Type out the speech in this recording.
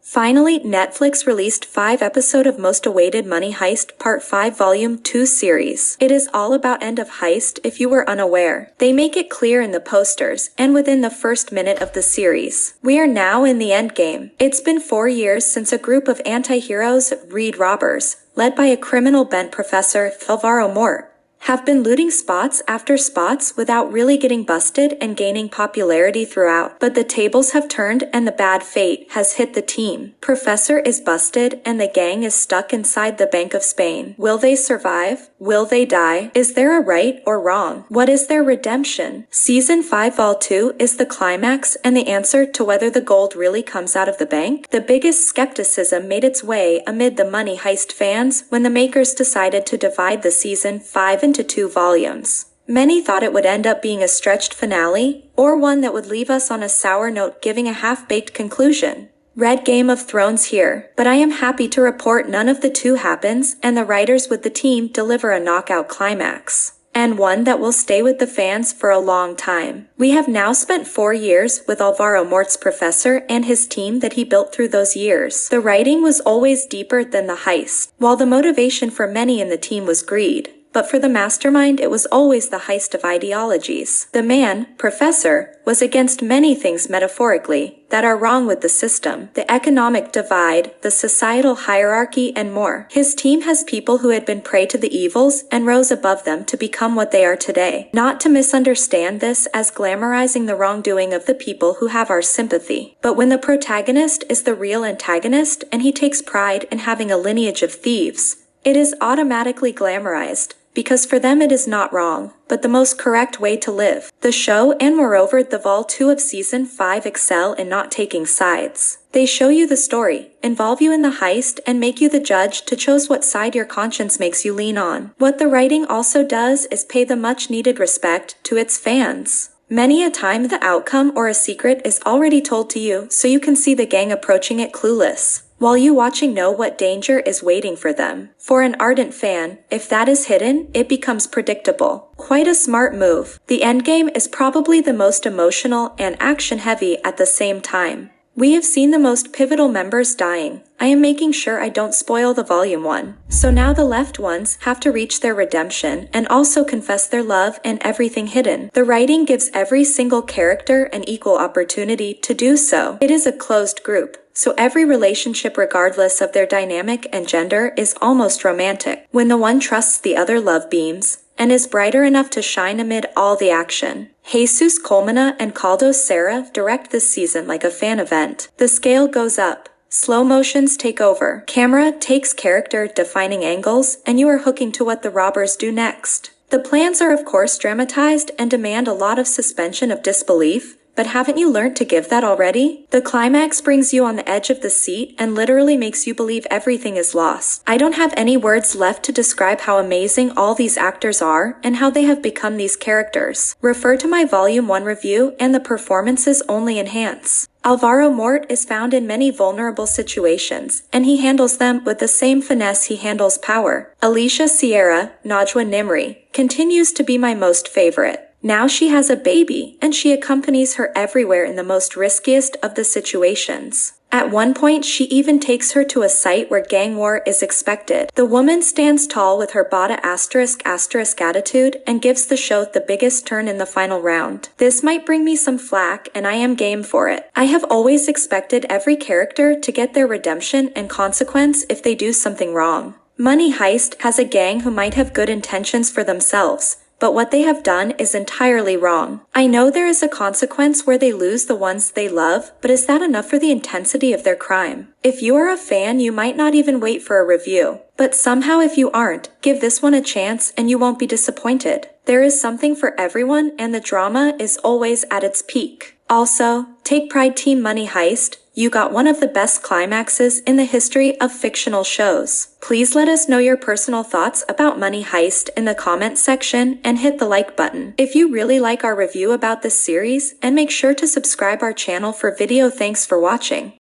Finally, Netflix released 5 episodes of most awaited Money Heist Part 5 Volume 2 series. It is all about end of heist if you were unaware. They make it clear in the posters and within the first minute of the series. We are now in the end game. It's been 4 years since a group of anti-heroes, Reed robbers, led by a criminal-bent professor, Alvaro Mort, have been looting spots after spots without really getting busted and gaining popularity throughout. But the tables have turned and the bad fate has hit the team. Professor is busted and the gang is stuck inside the Bank of Spain. Will they survive? Will they die? Is there a right or wrong? What is their redemption? Season 5 Vol 2 is the climax and the answer to whether the gold really comes out of the bank. The biggest skepticism made its way amid the Money Heist fans when the makers decided to divide the season 5 into 2 volumes. Many thought it would end up being a stretched finale, or one that would leave us on a sour note giving a half-baked conclusion. Read Game of Thrones here, but I am happy to report none of the two happens and the writers with the team deliver a knockout climax. And one that will stay with the fans for a long time. We have now spent 4 years with Alvaro Mort's professor and his team that he built through those years. The writing was always deeper than the heist, while the motivation for many in the team was greed. But for the mastermind, it was always the heist of ideologies. The man, Professor, was against many things metaphorically that are wrong with the system, the economic divide, the societal hierarchy, and more. His team has people who had been prey to the evils and rose above them to become what they are today. Not to misunderstand this as glamorizing the wrongdoing of the people who have our sympathy. But when the protagonist is the real antagonist and he takes pride in having a lineage of thieves, it is automatically glamorized. Because for them it is not wrong, but the most correct way to live. The show and moreover the Vol 2 of Season 5 excel in not taking sides. They show you the story, involve you in the heist, and make you the judge to choose what side your conscience makes you lean on. What the writing also does is pay the much needed respect to its fans. Many a time the outcome or a secret is already told to you so you can see the gang approaching it clueless, while you watching know what danger is waiting for them. For an ardent fan, if that is hidden, it becomes predictable. Quite a smart move. The endgame is probably the most emotional and action-heavy at the same time. We have seen the most pivotal members dying. I am making sure I don't spoil the Volume 1. So now the left ones have to reach their redemption and also confess their love and everything hidden. The writing gives every single character an equal opportunity to do so. It is a closed group, so every relationship regardless of their dynamic and gender is almost romantic. When the one trusts the other love beams, and is brighter enough to shine amid all the action. Jesus Colmena and Caldo Serra direct this season like a fan event. The scale goes up. Slow motions take over. Camera takes character-defining angles, and you are hooking to what the robbers do next. The plans are of course dramatized and demand a lot of suspension of disbelief, but haven't you learned to give that already? The climax brings you on the edge of the seat and literally makes you believe everything is lost. I don't have any words left to describe how amazing all these actors are and how they have become these characters. Refer to my Volume 1 review and the performances only enhance. Alvaro Mort is found in many vulnerable situations, and he handles them with the same finesse he handles power. Alicia Sierra, Najwa Nimri, continues to be my most favorite. Now she has a baby, and she accompanies her everywhere in the most riskiest of the situations. At one point, she even takes her to a site where gang war is expected. The woman stands tall with her bada asterisk attitude and gives the show the biggest turn in the final round. This might bring me some flack, and I am game for it. I have always expected every character to get their redemption and consequence if they do something wrong. Money Heist has a gang who might have good intentions for themselves, but what they have done is entirely wrong. I know there is a consequence where they lose the ones they love, but is that enough for the intensity of their crime? If you are a fan, you might not even wait for a review. But somehow if you aren't, give this one a chance and you won't be disappointed. There is something for everyone and the drama is always at its peak. Also, take pride Team Money Heist. You got one of the best climaxes in the history of fictional shows. Please let us know your personal thoughts about Money Heist in the comments section and hit the like button if you really like our review about this series, and make sure to subscribe our channel for video. Thanks for watching.